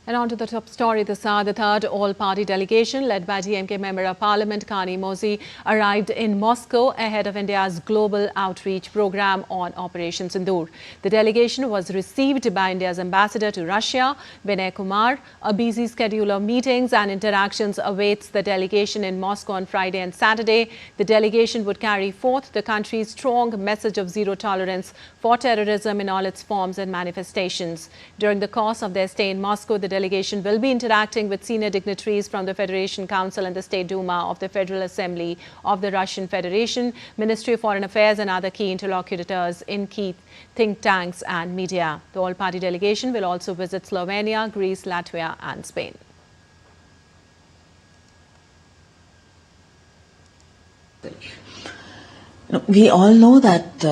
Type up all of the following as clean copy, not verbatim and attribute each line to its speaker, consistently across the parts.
Speaker 1: And on to the top story this hour. The third all-party delegation led by DMK Member of Parliament Kani Mozi arrived in Moscow ahead of India's global outreach program on Operation Sindoor. The delegation was received by India's ambassador to Russia, Vinay Kumar. A busy schedule of meetings and interactions awaits the delegation in Moscow on Friday and Saturday. The delegation would carry forth the country's strong message of zero tolerance for terrorism in all its forms and manifestations. During the course of their stay in Moscow, the delegation will be interacting with senior dignitaries from the Federation Council and the State Duma of the Federal Assembly of the Russian Federation, Ministry of Foreign Affairs and other key interlocutors in key think tanks and media. The all-party delegation will also visit Slovenia, Greece, Latvia and Spain.
Speaker 2: We all know that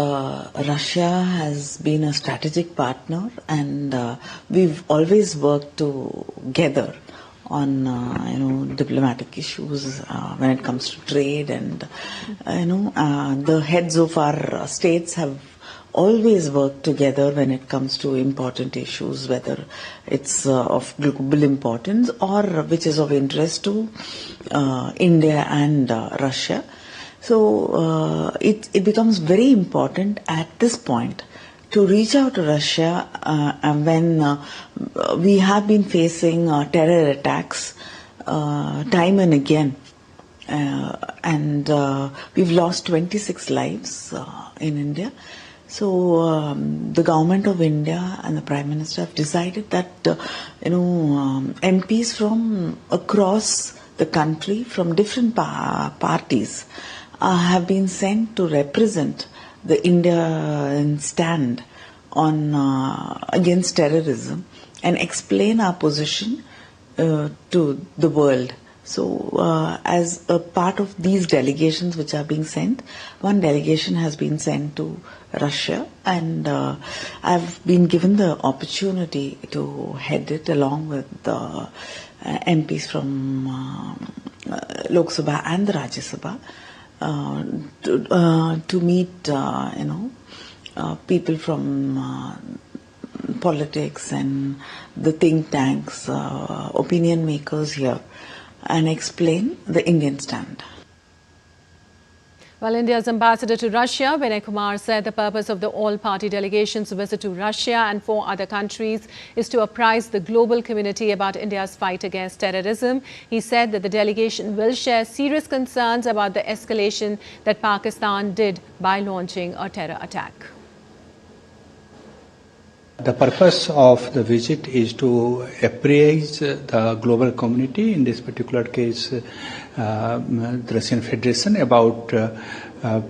Speaker 2: Russia has been a strategic partner, and we've always worked together on diplomatic issues when it comes to trade, and the heads of our states have always worked together when it comes to important issues, whether it's of global importance or which is of interest to India and Russia. So it becomes very important at this point to reach out to Russia when we have been facing terror attacks time and again. And we've lost 26 lives in India. So the government of India and the Prime Minister have decided that MPs from across the country, from different parties, have been sent to represent the Indian stand on against terrorism and explain our position to the world. So as a part of these delegations which are being sent, one delegation has been sent to Russia, and I've been given the opportunity to head it along with the MPs from Lok Sabha and the Rajya Sabha. To meet, people from politics and the think tanks, opinion makers here, and explain the Indian stand.
Speaker 1: Well, India's ambassador to Russia, Vinay Kumar, said the purpose of the all-party delegation's visit to Russia and 4 other countries is to apprise the global community about India's fight against terrorism. He said that the delegation will share serious concerns about the escalation that Pakistan did by launching a terror attack.
Speaker 3: The purpose of the visit is to apprise the global community, in this particular case the Russian Federation, about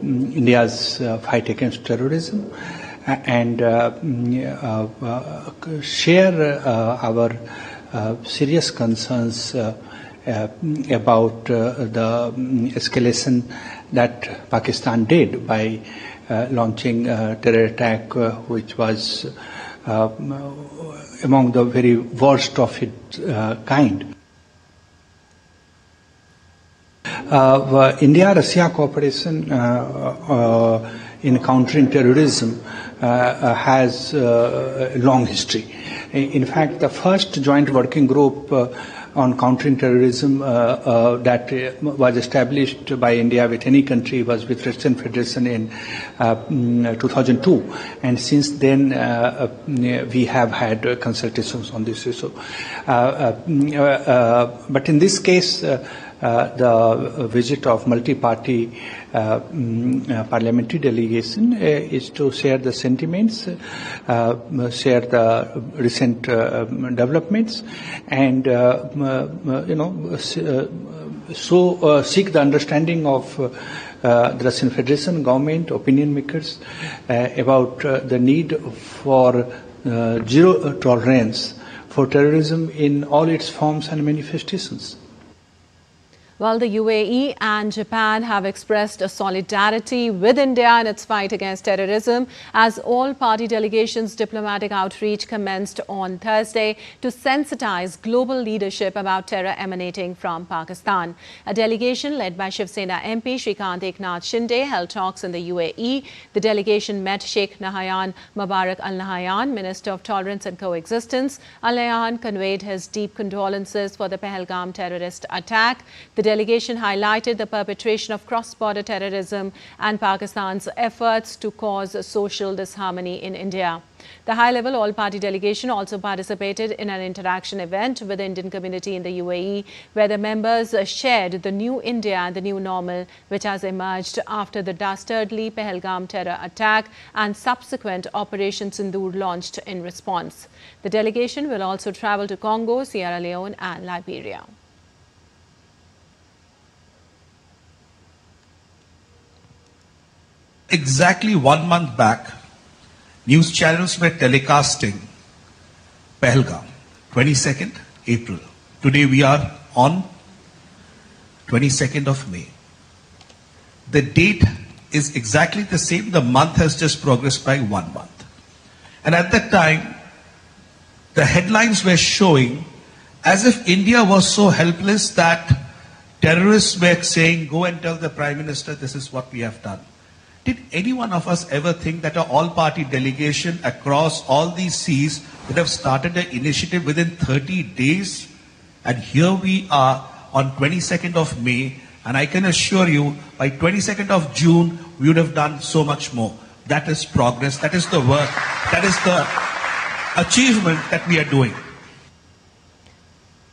Speaker 3: India's fight against terrorism, and share our serious concerns about the escalation that Pakistan did by launching a terror attack which was among the very worst of its kind. India-Russia cooperation in countering terrorism has a long history. In fact, the first joint working group on countering terrorism that was established by India with any country was with Russian Federation in 2002, and since then we have had consultations on this issue. But in this case, the visit of multi-party parliamentary delegation is to share the sentiments, share the recent developments, and seek the understanding of the Russian Federation government, opinion makers, about the need for zero tolerance for terrorism in all its forms and manifestations.
Speaker 1: Well, the UAE and Japan have expressed a solidarity with India in its fight against terrorism as all-party delegations' diplomatic outreach commenced on Thursday to sensitize global leadership about terror emanating from Pakistan. A delegation led by Shiv Sena MP Shrikant Eknath Shinde held talks in the UAE. The delegation met Sheikh Nahyan Mubarak Al Nahyan, Minister of Tolerance and Coexistence. Al Nahyan conveyed his deep condolences for the Pahalgam terrorist attack. The delegation highlighted the perpetration of cross-border terrorism and Pakistan's efforts to cause social disharmony in India. The high-level all-party delegation also participated in an interaction event with the Indian community in the UAE, where the members shared the new India and the new normal, which has emerged after the dastardly Pahalgam terror attack and subsequent Operation Sindoor launched in response. The delegation will also travel to Congo, Sierra Leone and Liberia.
Speaker 4: Exactly 1 month back, news channels were telecasting Pahalgam, 22nd April. Today we are on 22nd of May. The date is exactly the same. The month has just progressed by 1 month. And at that time, the headlines were showing as if India was so helpless that terrorists were saying, go and tell the Prime Minister this is what we have done. Did any one of us ever think that an all-party delegation across all these seas would have started an initiative within 30 days? And here we are on 22nd of May, and I can assure you, by 22nd of June, we would have done so much more. That is progress, that is the work, that is the achievement that we are doing.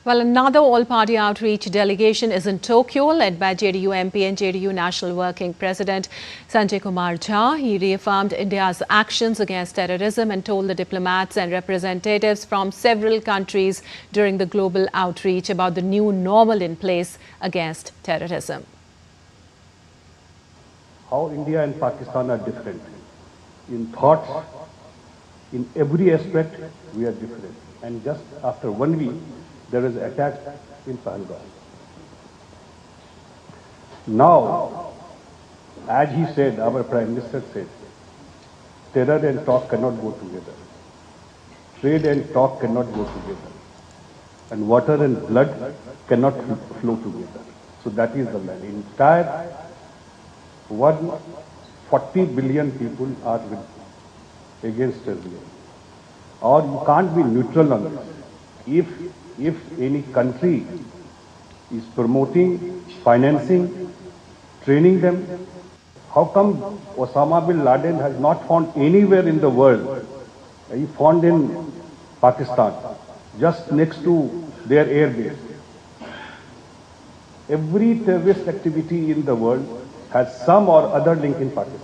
Speaker 1: Well, another all-party outreach delegation is in Tokyo, led by JDU MP and JDU National Working President Sanjay Kumar Jha. He reaffirmed India's actions against terrorism and told the diplomats and representatives from several countries during the global outreach about the new normal in place against terrorism.
Speaker 5: How India and Pakistan are different. In thoughts, in every aspect, we are different. And just after 1 week, there is an attack in Pahalgam. Now, as he said, our Prime Minister said, terror and talk cannot go together. Trade and talk cannot go together. And water and blood cannot flow together. So that is the man. Entire 140 billion people are against terrorism. Or you can't be neutral on this. If any country is promoting, financing, training them, how come Osama bin Laden has not found anywhere in the world? He found in Pakistan, just next to their air base. Every terrorist activity in the world has some or other link in Pakistan.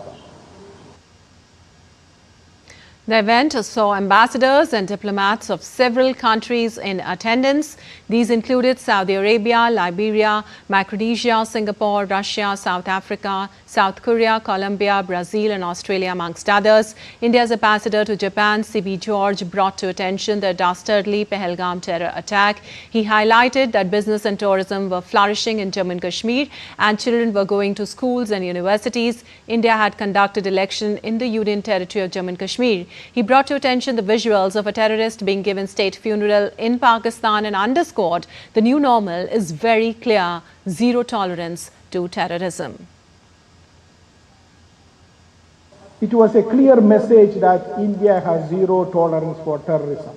Speaker 1: The event saw ambassadors and diplomats of several countries in attendance. These included Saudi Arabia, Liberia, Micronesia, Singapore, Russia, South Africa, South Korea, Colombia, Brazil and Australia, amongst others. India's ambassador to Japan, C.B. George, brought to attention the dastardly Pahalgam terror attack. He highlighted that business and tourism were flourishing in Jammu and Kashmir and children were going to schools and universities. India had conducted election in the Union Territory of Jammu and Kashmir. He brought to attention the visuals of a terrorist being given state funeral in Pakistan and underscored the new normal is very clear: zero tolerance to terrorism.
Speaker 6: It was a clear message that India has zero tolerance for terrorism.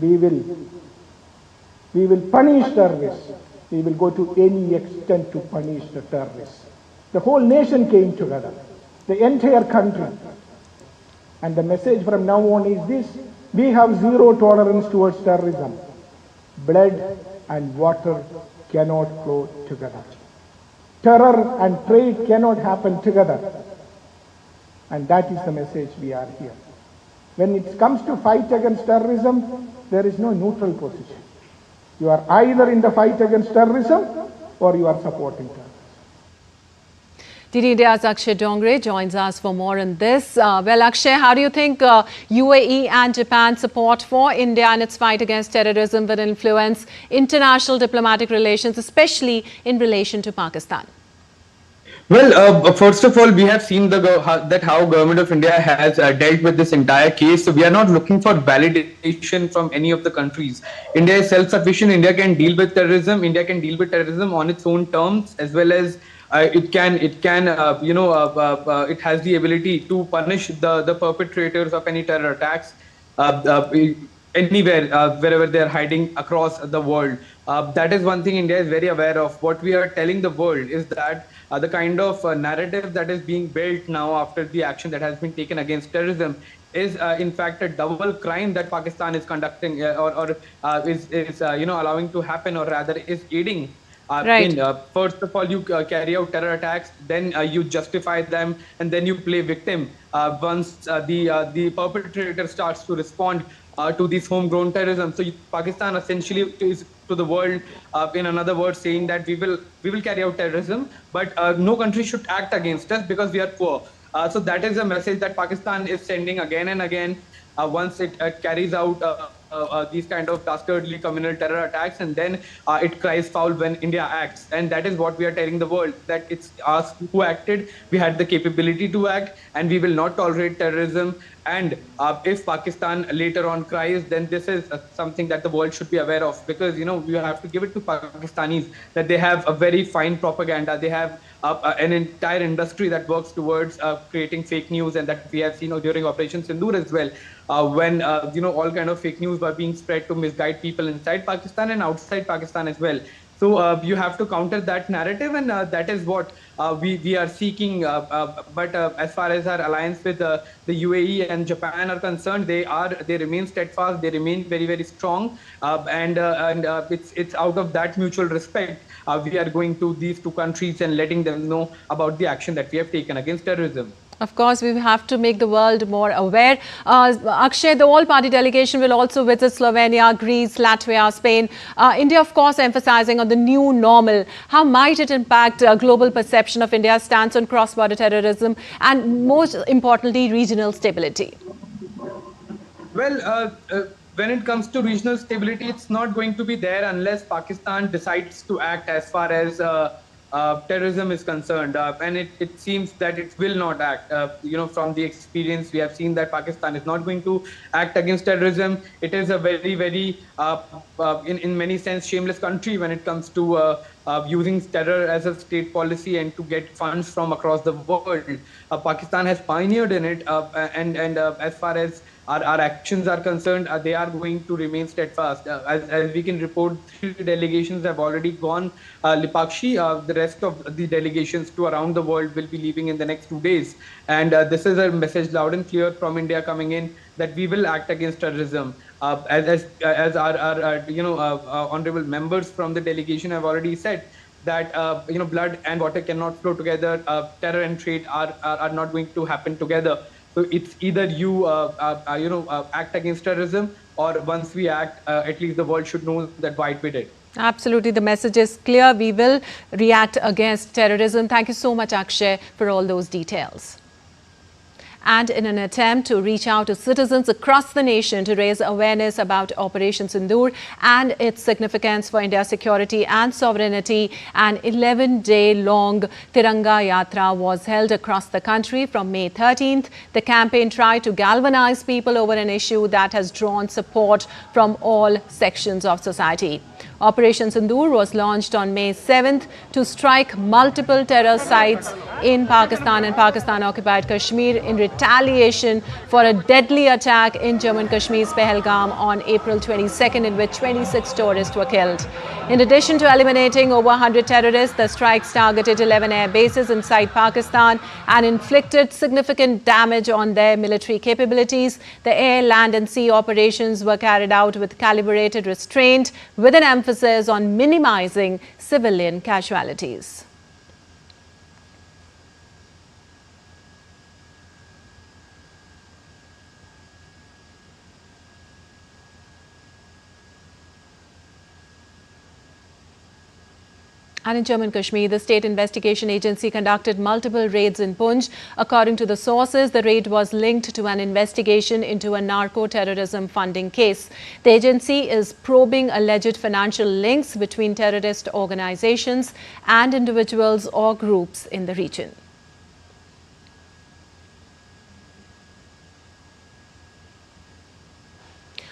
Speaker 6: We will punish terrorists. We will go to any extent to punish the terrorists. The whole nation came together, the entire country. And the message from now on is this: we have zero tolerance towards terrorism. Blood and water cannot flow together. Terror and trade cannot happen together. And that is the message we are here. When it comes to fight against terrorism, there is no neutral position. You are either in the fight against terrorism or you are supporting terrorism.
Speaker 1: DD India's Akshay Dongre joins us for more on this. Well, Akshay, how do you think UAE and Japan support for India in its fight against terrorism will influence international diplomatic relations, especially in relation to Pakistan?
Speaker 7: Well, first of all, we have seen how government of India has dealt with this entire case. So we are not looking for validation from any of the countries. India is self-sufficient. India can deal with terrorism. India can deal with terrorism on its own terms, as well as it has the ability to punish the perpetrators of any terror attacks. Anywhere, wherever they are hiding across the world. That is one thing India is very aware of. What we are telling the world is that the kind of narrative that is being built now after the action that has been taken against terrorism is in fact a double crime that Pakistan is conducting or is allowing to happen, or rather is aiding.
Speaker 1: Right.
Speaker 7: First of all, you carry out terror attacks, then you justify them, and then you play victim once the perpetrator starts to respond to this homegrown terrorism. So Pakistan essentially is to the world, in another word, saying that we will carry out terrorism, but no country should act against us because we are poor. So that is a message that Pakistan is sending again and again once it carries out these kind of dastardly communal terror attacks, and then it cries foul when India acts. And that is what we are telling the world, that it's us who acted, we had the capability to act, and we will not tolerate terrorism. And if Pakistan later on cries, then this is something that the world should be aware of, because we have to give it to Pakistanis that they have a very fine propaganda. They have an entire industry that works towards creating fake news, and that we have seen during Operation Sindoor as well, when all kind of fake news were being spread to misguide people inside Pakistan and outside Pakistan as well. So you have to counter that narrative, and that is what we are seeking. But as far as our alliance with the UAE and Japan are concerned, they remain steadfast. They remain very, very strong, and it's out of that mutual respect we are going to these two countries and letting them know about the action that we have taken against terrorism.
Speaker 1: Of course, we have to make the world more aware. Akshay, the all-party delegation will also visit Slovenia, Greece, Latvia, Spain. India, of course, emphasizing on the new normal. How might it impact global perception of India's stance on cross-border terrorism and, most importantly, regional stability?
Speaker 7: Well, when it comes to regional stability, it's not going to be there unless Pakistan decides to act as far as terrorism is concerned, and it seems that it will not act. From the experience, we have seen that Pakistan is not going to act against terrorism. It is a very, very, in many sense, shameless country when it comes to using terror as a state policy and to get funds from across the world. Pakistan has pioneered in it, and as far as our actions are concerned, they are going to remain steadfast. As we can report, 3 delegations have already gone Lipakshi. The rest of the delegations to around the world will be leaving in the next 2 days. And this is a message loud and clear from India coming in, that we will act against terrorism. As our honorable members from the delegation have already said, that blood and water cannot flow together. Terror and trade are not going to happen together. So it's either you act against terrorism, or once we act, at least the world should know that why we did.
Speaker 1: Absolutely, the message is clear. We will react against terrorism. Thank you so much, Akshay, for all those details. And in an attempt to reach out to citizens across the nation to raise awareness about Operation Sindoor and its significance for India's security and sovereignty, an 11-day-long Tiranga Yatra was held across the country from May 13th. The campaign tried to galvanize people over an issue that has drawn support from all sections of society. Operation Sindoor was launched on May 7th to strike multiple terror sites in Pakistan and Pakistan-occupied Kashmir in retaliation for a deadly attack in Jammu and Kashmir's Pahalgam on April 22nd, in which 26 tourists were killed. In addition to eliminating over 100 terrorists, the strikes targeted 11 air bases inside Pakistan and inflicted significant damage on their military capabilities. The air, land and sea operations were carried out with calibrated restraint, with an emphasis on minimizing civilian casualties. And in Jammu and Kashmir, the State Investigation Agency conducted multiple raids in Poonch. According to the sources, the raid was linked to an investigation into a narco-terrorism funding case. The agency is probing alleged financial links between terrorist organizations and individuals or groups in the region.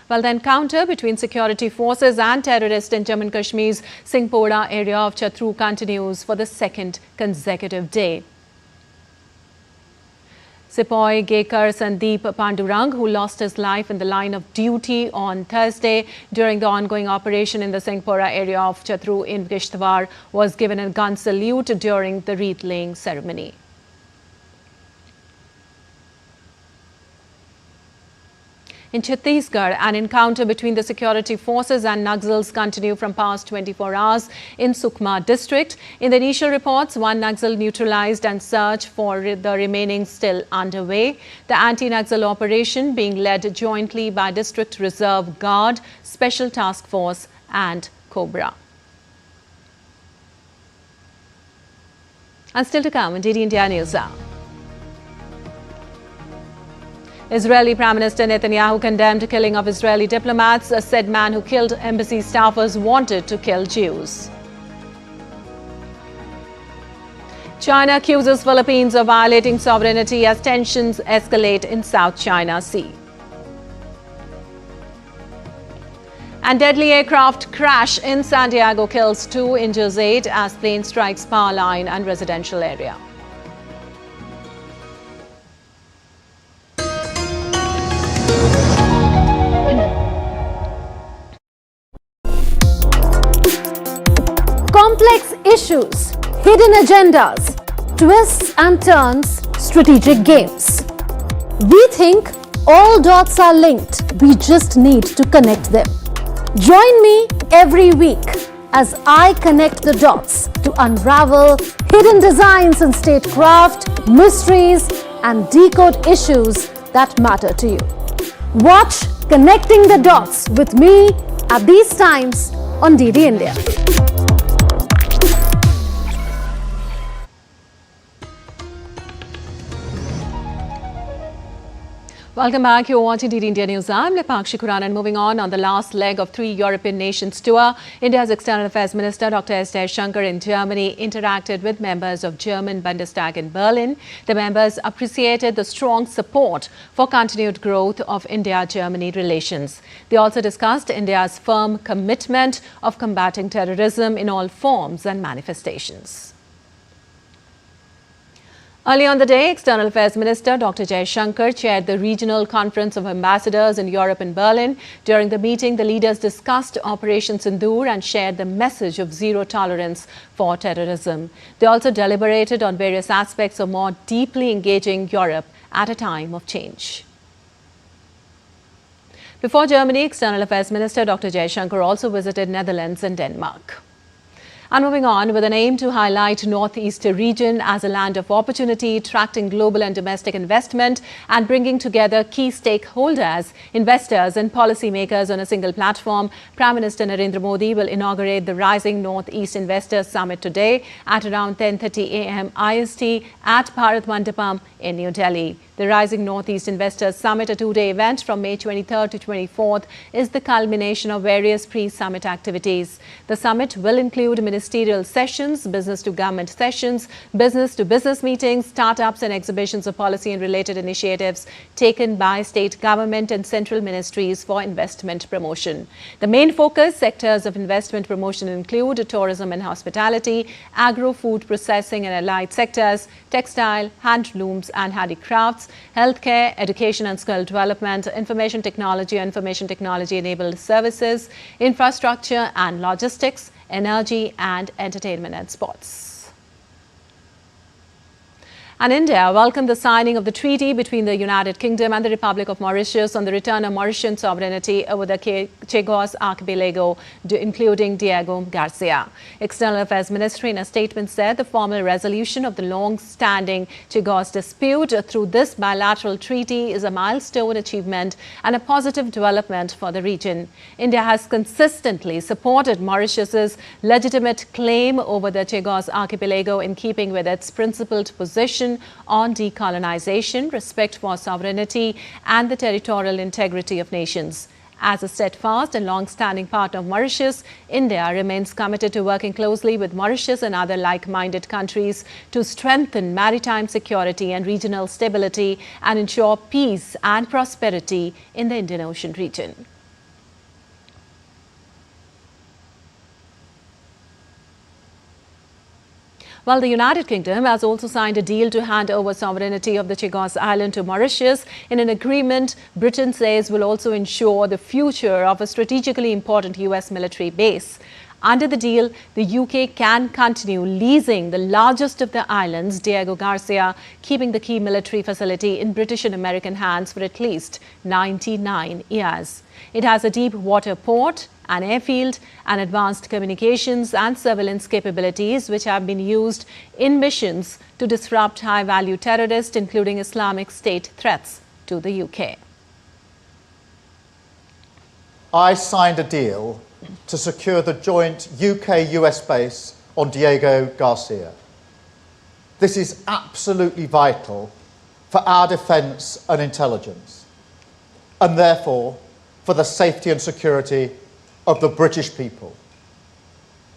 Speaker 1: Well, the encounter between security forces and terrorists in Jammu and Kashmir's Singhpora area of Chatru continues for the second consecutive day. Sepoy Gekar Sandeep Pandurang, who lost his life in the line of duty on Thursday during the ongoing operation in the Singhpora area of Chatru in Kishtwar, was given a gun salute during the wreath-laying ceremony. In Chhattisgarh, an encounter between the security forces and Naxals continue from past 24 hours in Sukma district. In the initial reports, one Naxal neutralized and search for the remaining still underway. The anti-Naxal operation being led jointly by District Reserve Guard, Special Task Force and Cobra. And still to come on DD India News Hour. Israeli Prime Minister Netanyahu condemned the killing of Israeli diplomats. A said man who killed embassy staffers wanted to kill Jews. China accuses Philippines of violating sovereignty as tensions escalate in South China Sea. And deadly aircraft crash in San Diego kills 2, injures 8 as plane strikes power line and residential area.
Speaker 8: Complex issues, hidden agendas, twists and turns, strategic games. We think all dots are linked. We just need to connect them. Join me every week as I connect the dots to unravel hidden designs in statecraft, mysteries, and decode issues that matter to you. Watch Connecting the Dots with me at these times on DD India.
Speaker 1: Welcome back. You're watching DD India News. I'm Lepakshi Kuran, and moving on the last leg of 3 European nations tour, India's External Affairs Minister Dr. S. Jaishankar in Germany interacted with members of German Bundestag in Berlin. The members appreciated the strong support for continued growth of India-Germany relations. They also discussed India's firm commitment of combating terrorism in all forms and manifestations. Early on the day, External Affairs Minister Dr. Jaishankar chaired the Regional Conference of Ambassadors in Europe in Berlin. During the meeting, the leaders discussed Operation Sindoor and shared the message of zero tolerance for terrorism. They also deliberated on various aspects of more deeply engaging Europe at a time of change. Before Germany, External Affairs Minister Dr. Jaishankar also visited Netherlands and Denmark. And moving on, with an aim to highlight Northeast region as a land of opportunity, attracting global and domestic investment and bringing together key stakeholders, investors and policymakers on a single platform, Prime Minister Narendra Modi will inaugurate the Rising Northeast Investors Summit today at around 10:30 a.m. IST at Bharat Mandapam in New Delhi. The Rising Northeast Investors Summit, a 2-day event from May 23rd to 24th, is the culmination of various pre-summit activities. The summit will include ministerial sessions, business-to-government sessions, business-to-business meetings, startups and exhibitions of policy and related initiatives taken by state government and central ministries for investment promotion. The main focus sectors of investment promotion include tourism and hospitality, agro-food processing and allied sectors, textile, handlooms and handicrafts, healthcare, education and skill development, information technology enabled services, infrastructure and logistics, energy and entertainment and sports. And India welcomed the signing of the treaty between the United Kingdom and the Republic of Mauritius on the return of Mauritian sovereignty over the Chagos archipelago, including Diego Garcia. External Affairs Ministry in a statement said the formal resolution of the long-standing Chagos dispute through this bilateral treaty is a milestone achievement and a positive development for the region. India has consistently supported Mauritius's legitimate claim over the Chagos archipelago in keeping with its principled position on decolonization, respect for sovereignty and the territorial integrity of nations. As a steadfast and long-standing partner of Mauritius, India remains committed to working closely with Mauritius and other like-minded countries to strengthen maritime security and regional stability and ensure peace and prosperity in the Indian Ocean region. Well, the United Kingdom has also signed a deal to hand over sovereignty of the Chagos Island to Mauritius in an agreement Britain says will also ensure the future of a strategically important US military base. Under the deal, the UK can continue leasing the largest of the islands, Diego Garcia, keeping the key military facility in British and American hands for at least 99 years. It has a deep water port, an airfield, and advanced communications and surveillance capabilities which have been used in missions to disrupt high-value terrorists, including Islamic State threats to the UK.
Speaker 9: I signed a deal to secure the joint UK-US base on Diego Garcia. This is absolutely vital for our defence and intelligence, and therefore for the safety and security of the British people.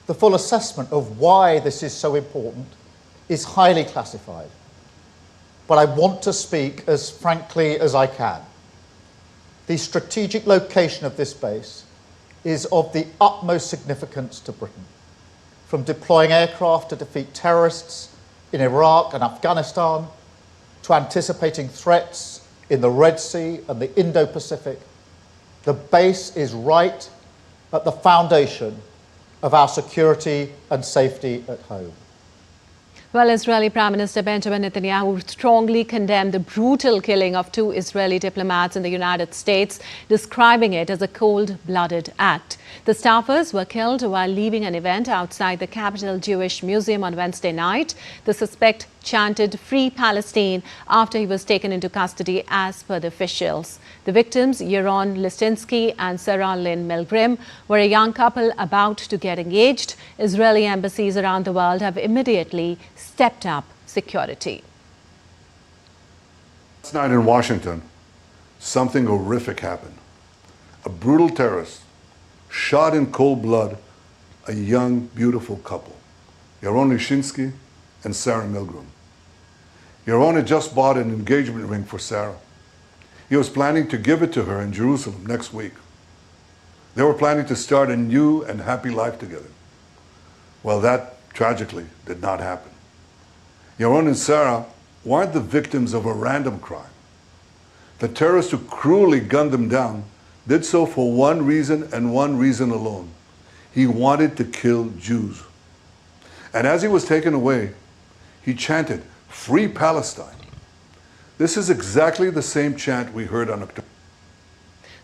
Speaker 9: The full assessment of why this is so important is highly classified, but I want to speak as frankly as I can. The strategic location of this base is of the utmost significance to Britain, from deploying aircraft to defeat terrorists in Iraq and Afghanistan, to anticipating threats in the Red Sea and the Indo-Pacific. The base is right at the foundation of our security and safety at home.
Speaker 1: Well, Israeli Prime Minister Benjamin Netanyahu strongly condemned the brutal killing of 2 Israeli diplomats in the United States, describing it as a cold-blooded act. The staffers were killed while leaving an event outside the Capital Jewish Museum on Wednesday night. The suspect chanted "Free Palestine" after he was taken into custody, as per the officials. The victims, Yaron Listinsky and Sarah Lynn Milgrim, were a young couple about to get engaged. Israeli embassies around the world have immediately stepped up security.
Speaker 10: Last night in Washington, something horrific happened. A brutal terrorist shot in cold blood a young, beautiful couple, Yaron Listinsky and Sarah Milgrim. Yaron had just bought an engagement ring for Sarah. He was planning to give it to her in Jerusalem next week. They were planning to start a new and happy life together. Well, that tragically did not happen. Yaron and Sarah weren't the victims of a random crime. The terrorist who cruelly gunned them down did so for one reason and one reason alone. He wanted to kill Jews. And as he was taken away, he chanted, "Free Palestine." This is exactly the same chant we heard on October.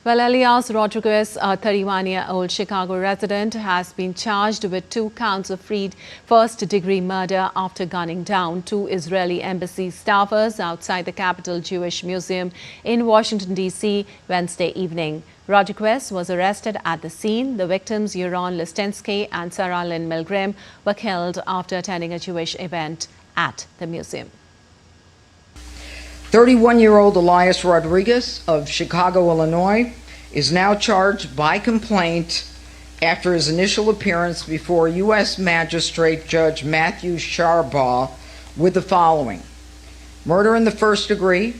Speaker 1: Well, Elias Rodriguez, a 31-year-old Chicago resident, has been charged with 2 counts of first-degree murder after gunning down 2 Israeli embassy staffers outside the Capital Jewish Museum in Washington, D.C. Wednesday evening. Rodriguez was arrested at the scene. The victims, Yaron Listinsky and Sarah Lynn Milgrim, were killed after attending a Jewish event at the museum.
Speaker 11: 31-year-old Elias Rodriguez of Chicago, Illinois, is now charged by complaint after his initial appearance before U.S. Magistrate Judge Matthew Sharbaugh with the following: murder in the first degree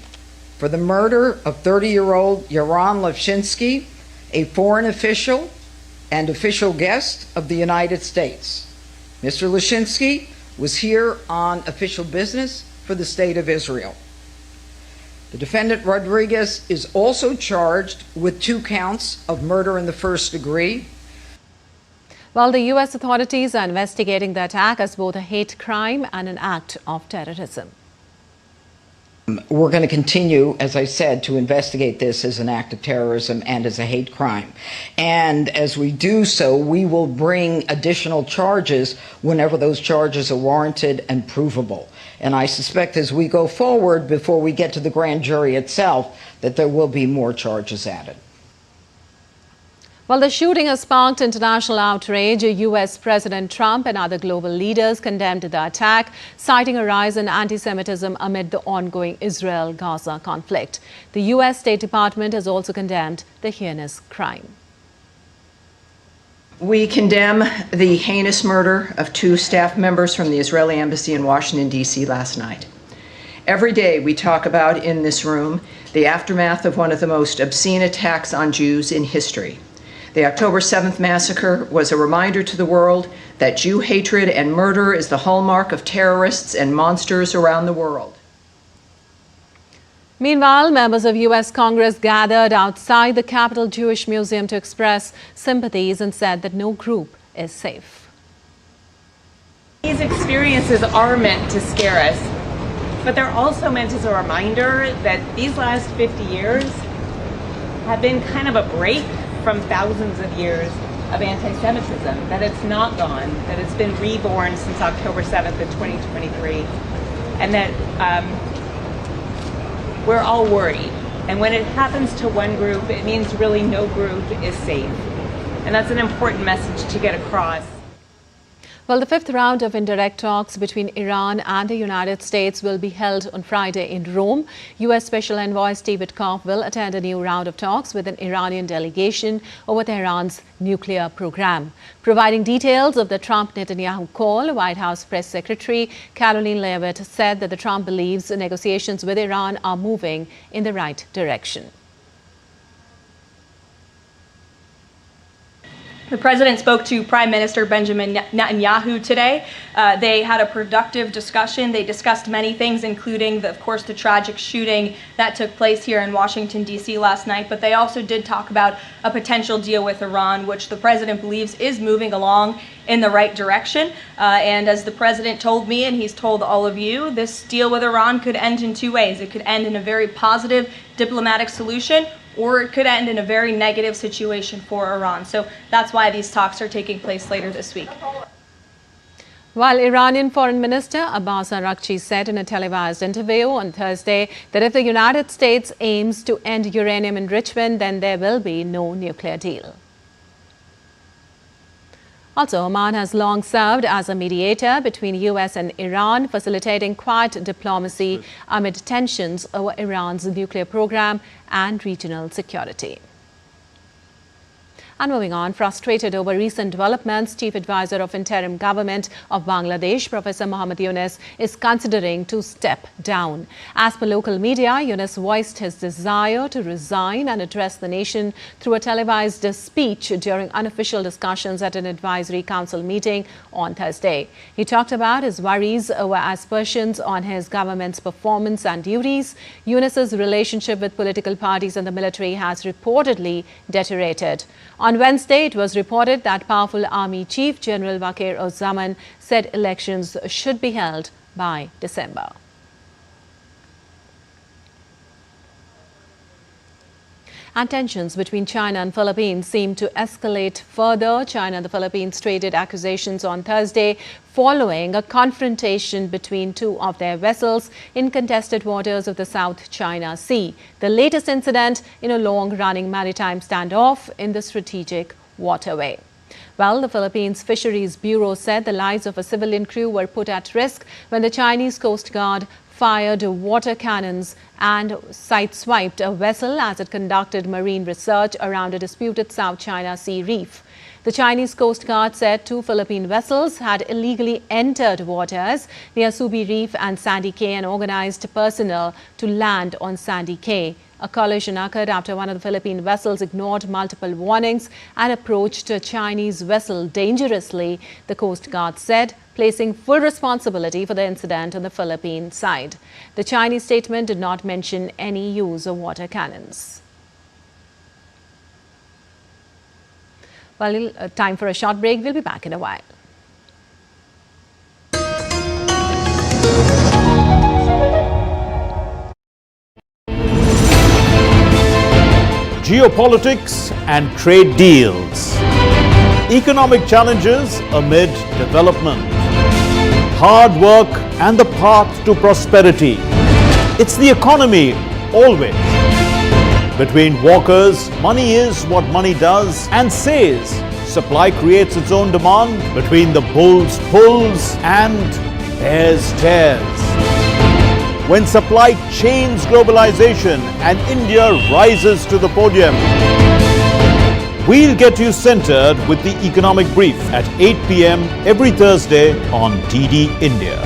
Speaker 11: for the murder of 30-year-old Yaron Listinsky, a foreign official and official guest of the United States. Mr. Listinsky was here on official business for the State of Israel. The defendant Rodriguez is also charged with 2 counts of murder in the first degree.
Speaker 1: Well, the U.S. authorities are investigating the attack as both a hate crime and an act of terrorism.
Speaker 11: We're going to continue, as I said, to investigate this as an act of terrorism and as a hate crime. And as we do so, we will bring additional charges whenever those charges are warranted and provable. And I suspect as we go forward, before we get to the grand jury itself, that there will be more charges added.
Speaker 1: Well, the shooting has sparked international outrage. U.S. President Trump and other global leaders condemned the attack, citing a rise in anti-Semitism amid the ongoing Israel-Gaza conflict. The U.S. State Department has also condemned the heinous crime.
Speaker 12: We condemn the heinous murder of 2 staff members from the Israeli embassy in Washington, D.C. last night. Every day we talk about in this room the aftermath of one of the most obscene attacks on Jews in history. The October 7th massacre was a reminder to the world that Jew hatred and murder is the hallmark of terrorists and monsters around the world.
Speaker 1: Meanwhile, members of U.S. Congress gathered outside the Capitol Jewish Museum to express sympathies and said that no group is safe.
Speaker 13: These experiences are meant to scare us, but they're also meant as a reminder that these last 50 years have been kind of a break from thousands of years of anti-Semitism, that it's not gone, that it's been reborn since October 7th of 2023, and that we're all worried. And when it happens to one group, it means really no group is safe. And that's an important message to get across.
Speaker 1: Well, the 5th round of indirect talks between Iran and the United States will be held on Friday in Rome. U.S. Special Envoy Steve Witkoff will attend a new round of talks with an Iranian delegation over Tehran's nuclear program. Providing details of the Trump-Netanyahu call, White House Press Secretary Karoline Leavitt said that Trump believes negotiations with Iran are moving in the right direction.
Speaker 14: The president spoke to Prime Minister Benjamin Netanyahu today. They had a productive discussion. They discussed many things, including, of course, the tragic shooting that took place here in Washington, D.C. last night. But they also did talk about a potential deal with Iran, which the president believes is moving along in the right direction. And as the president told me, and he's told all of you, this deal with Iran could end in 2 ways. It could end in a very positive diplomatic solution, or it could end in a very negative situation for Iran. So that's why these talks are taking place later this week.
Speaker 1: While Iranian Foreign Minister Abbas Araghchi said in a televised interview on Thursday that if the United States aims to end uranium enrichment, then there will be no nuclear deal. Also, Oman has long served as a mediator between U.S. and Iran, facilitating quiet diplomacy amid tensions over Iran's nuclear program and regional security. And moving on, frustrated over recent developments, Chief Advisor of Interim Government of Bangladesh, Professor Mohammad Yunus, is considering to step down. As per local media, Yunus voiced his desire to resign and address the nation through a televised speech during unofficial discussions at an advisory council meeting on Thursday. He talked about his worries over aspersions on his government's performance and duties. Yunus's relationship with political parties and the military has reportedly deteriorated. On Wednesday, it was reported that powerful Army Chief General Waqar-uz-Zaman said elections should be held by December. And tensions between China and Philippines seem to escalate further. China and the Philippines traded accusations on Thursday following a confrontation between 2 of their vessels in contested waters of the South China Sea, the latest incident in a long-running maritime standoff in the strategic waterway. Well, the Philippines Fisheries Bureau said the lives of a civilian crew were put at risk when the Chinese Coast Guard fired water cannons and sideswiped a vessel as it conducted marine research around a disputed South China Sea reef. The Chinese Coast Guard said 2 Philippine vessels had illegally entered waters near Subi Reef and Sandy Cay and organized personnel to land on Sandy Cay. A collision occurred after one of the Philippine vessels ignored multiple warnings and approached a Chinese vessel dangerously, the Coast Guard said, placing full responsibility for the incident on the Philippine side. The Chinese statement did not mention any use of water cannons. Well, time for a short break. We'll be back in a while.
Speaker 15: geopolitics and trade deals. Economic challenges amid development. Hard work and the path to prosperity. It's the economy always. Between walkers, money is what money does and says. Supply creates its own demand. Between the bulls pulls and bears tears. When supply chains globalization and India rises to the podium. We'll get you centered with the economic brief at 8 p.m. every Thursday on DD India.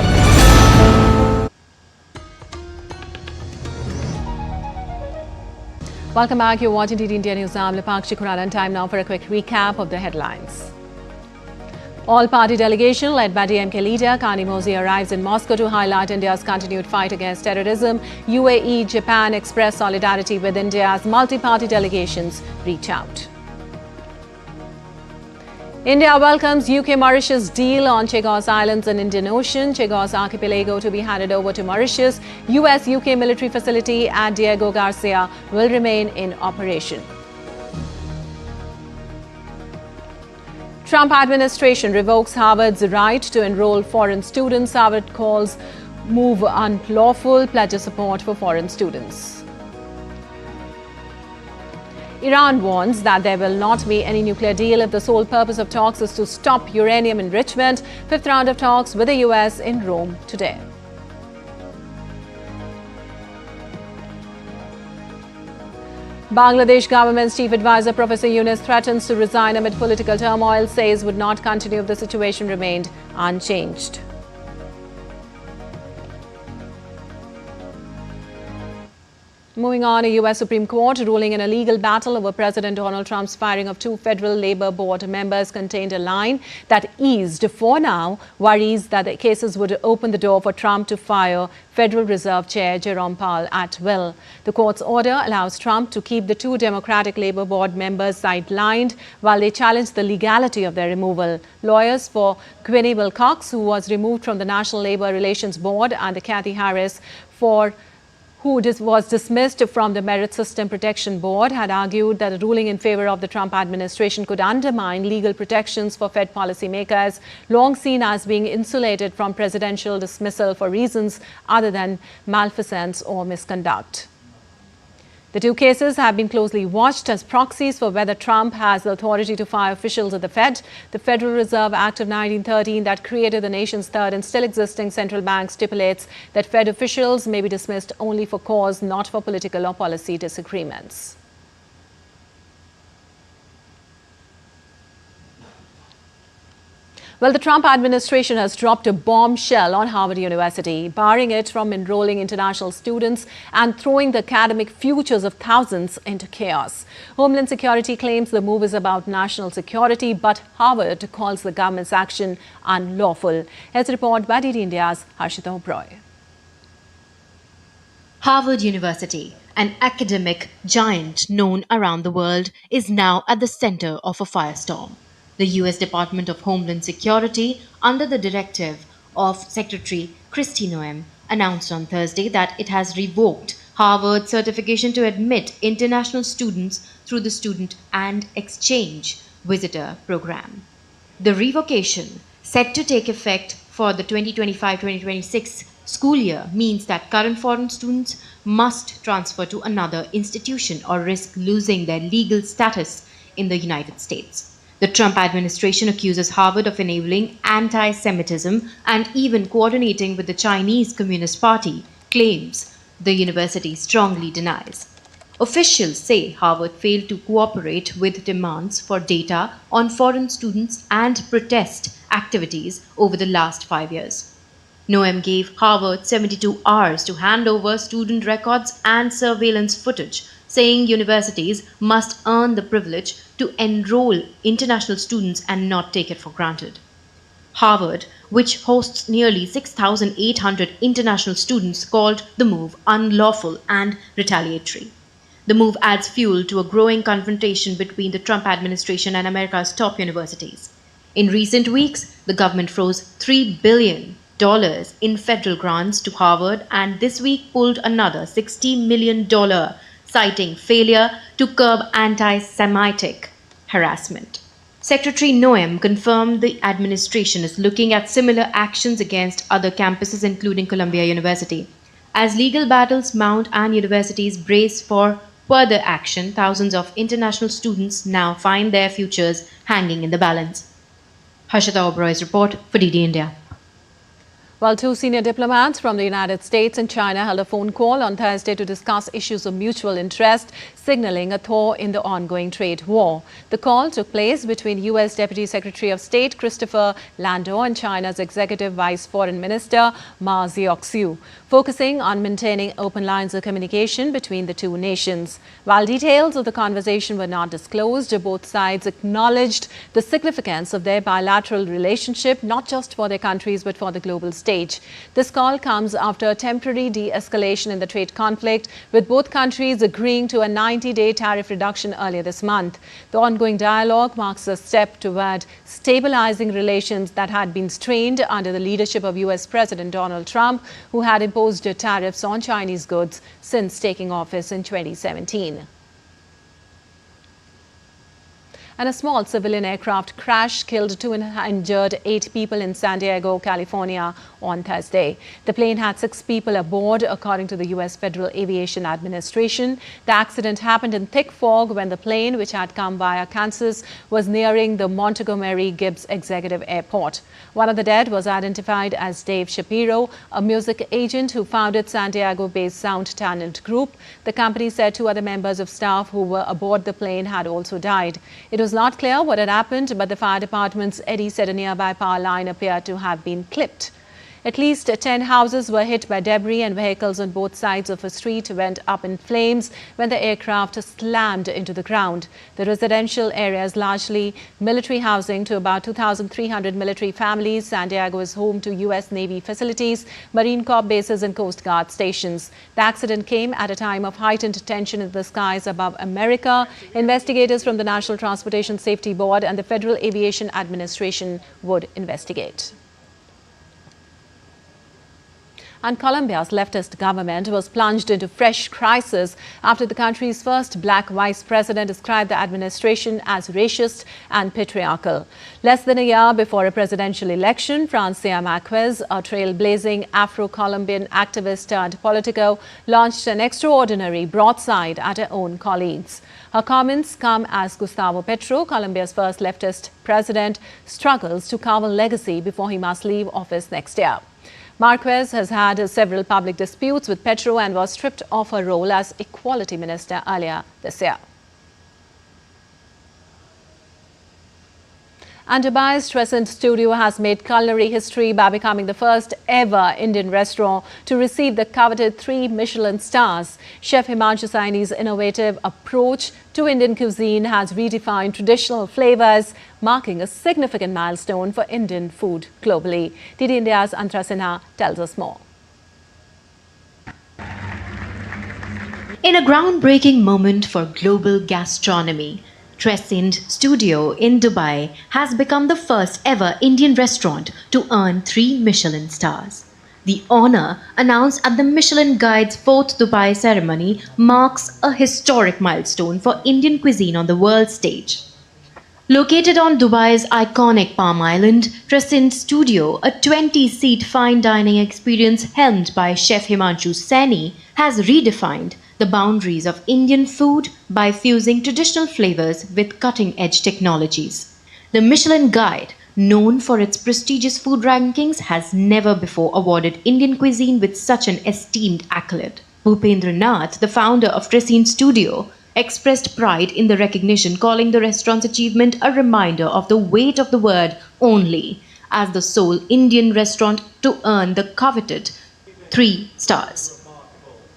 Speaker 1: Welcome back. You're watching DD India News. I'm Lipakshi Khurana. Time now for a quick recap of the headlines. All-party delegation led by DMK leader Kani Mozi arrives in Moscow to highlight India's continued fight against terrorism. UAE Japan express solidarity with India as multi-party delegations reach out. India welcomes UK-Mauritius deal on Chagos Islands in Indian Ocean. Chagos archipelago to be handed over to Mauritius. US-UK military facility at Diego Garcia will remain in operation. Trump administration revokes Harvard's right to enroll foreign students. Harvard calls move unlawful, pledges support for foreign students. Iran warns that there will not be any nuclear deal if the sole purpose of talks is to stop uranium enrichment. Fifth round of talks with the US in Rome today. Bangladesh government's chief advisor Professor Yunus threatens to resign amid political turmoil, says would not continue if the situation remained unchanged. Moving on, a US Supreme Court ruling in a legal battle over President Donald Trump's firing of two federal labor board members contained a line that eased, for now, worries that the cases would open the door for Trump to fire Federal Reserve Chair Jerome Powell at will. The court's order allows Trump to keep the two Democratic Labor Board members sidelined while they challenge the legality of their removal. Lawyers for Quinny Wilcox, who was removed from the National Labor Relations Board, and Kathy Harris, who was dismissed from the Merit System Protection Board, had argued that a ruling in favor of the Trump administration could undermine legal protections for Fed policymakers, long seen as being insulated from presidential dismissal for reasons other than malfeasance or misconduct. The two cases have been closely watched as proxies for whether Trump has the authority to fire officials at the Fed. The Federal Reserve Act of 1913 that created the nation's third and still existing central bank stipulates that Fed officials may be dismissed only for cause, not for political or policy disagreements. Well, the Trump administration has dropped a bombshell on Harvard University, barring it from enrolling international students and throwing the academic futures of thousands into chaos. Homeland Security claims the move is about national security, but Harvard calls the government's action unlawful. Here's a report by DD India's Harshita Oberoi.
Speaker 16: Harvard University, an academic giant known around the world, is now at the center of a firestorm. The U.S. Department of Homeland Security, under the directive of Secretary Kristi Noem, announced on Thursday that it has revoked Harvard's certification to admit international students through the Student and Exchange Visitor Program. The revocation, set to take effect for the 2025-2026 school year, means that current foreign students must transfer to another institution or risk losing their legal status in the United States. The Trump administration accuses Harvard of enabling anti-Semitism and even coordinating with the Chinese Communist Party, claims the university strongly denies. Officials say Harvard failed to cooperate with demands for data on foreign students and protest activities over the last 5 years. Noem gave Harvard 72 hours to hand over student records and surveillance footage, saying universities must earn the privilege to enroll international students and not take it for granted. Harvard, which hosts nearly 6,800 international students, called the move unlawful and retaliatory. The move adds fuel to a growing confrontation between the Trump administration and America's top universities. In recent weeks, the government froze $3 billion in federal grants to Harvard and this week pulled another $60 million citing failure to curb anti-Semitic harassment. Secretary Noem confirmed the administration is looking at similar actions against other campuses, including Columbia University. As legal battles mount and universities brace for further action, thousands of international students now find their futures hanging in the balance. Harshita Oberoy's report for DD India.
Speaker 1: While two senior diplomats from the United States and China held a phone call on Thursday to discuss issues of mutual interest, signaling a thaw in the ongoing trade war. The call took place between U.S. Deputy Secretary of State Christopher Landau and China's Executive Vice Foreign Minister Ma Zioxiu, focusing on maintaining open lines of communication between the two nations. While details of the conversation were not disclosed, both sides acknowledged the significance of their bilateral relationship, not just for their countries but for the global stage. This call comes after a temporary de-escalation in the trade conflict, with both countries agreeing to a 90-day tariff reduction earlier this month. The ongoing dialogue marks a step toward stabilizing relations that had been strained under the leadership of U.S. President Donald Trump, who had imposed tariffs on Chinese goods since taking office in 2017. And a small civilian aircraft crash killed 2 and injured 8 people in San Diego, California on Thursday. The plane had 6 people aboard, according to the U.S. Federal Aviation Administration. The accident happened in thick fog when the plane, which had come via Kansas, was nearing the Montgomery Gibbs Executive Airport. One of the dead was identified as Dave Shapiro, a music agent who founded San Diego-based Sound Talent Group. The company said 2 other members of staff who were aboard the plane had also died. It was not clear what had happened, but the fire department's eddy said a nearby power line appeared to have been clipped. At least 10 houses were hit by debris, and vehicles on both sides of a street went up in flames when the aircraft slammed into the ground. The residential area is largely military housing to about 2,300 military families. San Diego is home to U.S. Navy facilities, Marine Corps bases and Coast Guard stations. The accident came at a time of heightened tension in the skies above America. Investigators from the National Transportation Safety Board and the Federal Aviation Administration would investigate. And Colombia's leftist government was plunged into fresh crisis after the country's first black vice president described the administration as racist and patriarchal. Less than a year before a presidential election, Francia Marquez, a trailblazing Afro-Colombian activist turned politico, launched an extraordinary broadside at her own colleagues. Her comments come as Gustavo Petro, Colombia's first leftist president, struggles to carve a legacy before he must leave office next year. Marquez has had several public disputes with Petro and was stripped of her role as equality minister earlier this year. And Dubai's Crescent Studio has made culinary history by becoming the first ever Indian restaurant to receive the coveted 3 Michelin stars. Chef Himanshu Saini's innovative approach to Indian cuisine has redefined traditional flavors, marking a significant milestone for Indian food globally. DD India's Antara Sinha tells us more.
Speaker 16: In a groundbreaking moment for global gastronomy, Crescent Studio in Dubai has become the first ever Indian restaurant to earn 3 Michelin stars. The honor, announced at the Michelin Guide's 4th Dubai ceremony, marks a historic milestone for Indian cuisine on the world stage. Located on Dubai's iconic Palm Island, Crescent Studio, a 20-seat fine dining experience helmed by Chef Himanshu Saini, has redefined the boundaries of Indian food by fusing traditional flavors with cutting-edge technologies. The Michelin Guide, known for its prestigious food rankings, has never before awarded Indian cuisine with such an esteemed accolade. Bhupendra Nath, the founder of Crescent Studio, expressed pride in the recognition, calling the restaurant's achievement a reminder of the weight of the word only, as the sole Indian restaurant to earn the coveted 3 stars.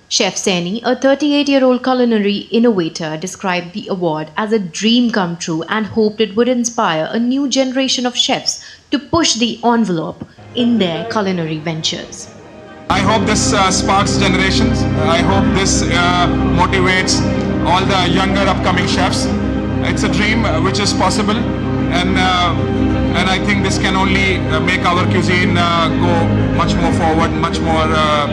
Speaker 16: Chef Saini, a 38-year-old culinary innovator, described the award as a dream come true and hoped it would inspire a new generation of chefs to push the envelope in their culinary ventures.
Speaker 17: I hope this sparks generations. I hope this motivates all the younger upcoming chefs. It's a dream which is possible, and I I think this can only make our cuisine go much more forward, much more,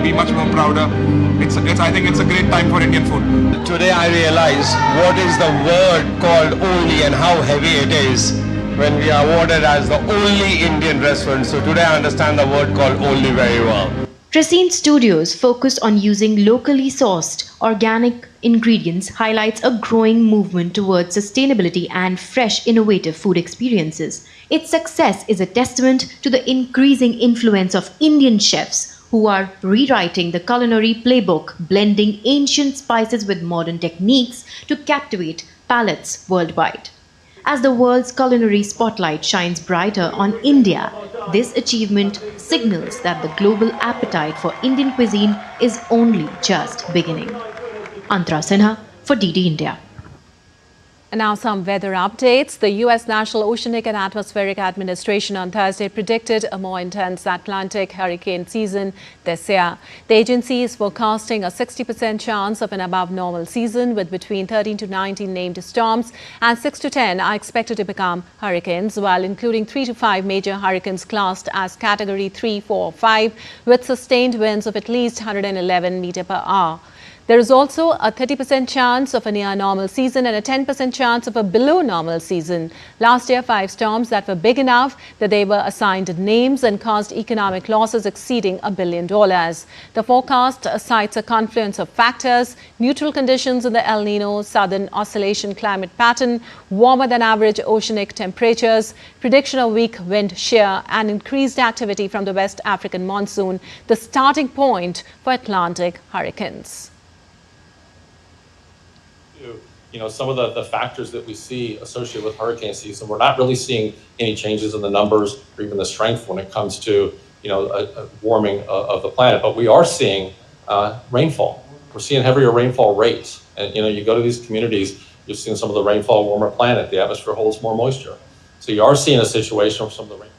Speaker 17: be much more prouder. I think it's a great time for Indian food.
Speaker 18: Today I realize what is the word called only and how heavy it is when we are awarded as the only Indian restaurant. So today I understand the word called only very well.
Speaker 16: Tracine Studios, focused on using locally sourced organic ingredients, highlights a growing movement towards sustainability and fresh, innovative food experiences. Its success is a testament to the increasing influence of Indian chefs who are rewriting the culinary playbook, blending ancient spices with modern techniques to captivate palates worldwide. As the world's culinary spotlight shines brighter on India, this achievement signals that the global appetite for Indian cuisine is only just beginning. Antara Sinha for DD India.
Speaker 1: And now some weather updates. The U.S. National Oceanic and Atmospheric Administration on Thursday predicted a more intense Atlantic hurricane season this year. The agency is forecasting a 60% chance of an above normal season, with between 13 to 19 named storms and 6 to 10 are expected to become hurricanes, while including 3 to 5 major hurricanes classed as category 3, 4, or 5 with sustained winds of at least 111 meters per hour. There is also a 30% chance of a near normal season and a 10% chance of a below normal season. Last year, 5 storms that were big enough that they were assigned names and caused economic losses exceeding $1 billion. The forecast cites a confluence of factors: neutral conditions in the El Nino Southern Oscillation climate pattern, warmer than average oceanic temperatures, prediction of weak wind shear, and increased activity from the West African monsoon, the starting point for Atlantic hurricanes.
Speaker 19: Some of the factors that we see associated with hurricane season, we're not really seeing any changes in the numbers or even the strength when it comes to, a warming of the planet. But we are seeing rainfall. We're seeing heavier rainfall rates. And, you go to these communities, you're seeing some of the rainfall, warmer planet, the atmosphere holds more moisture. So you are seeing a situation where some of the rain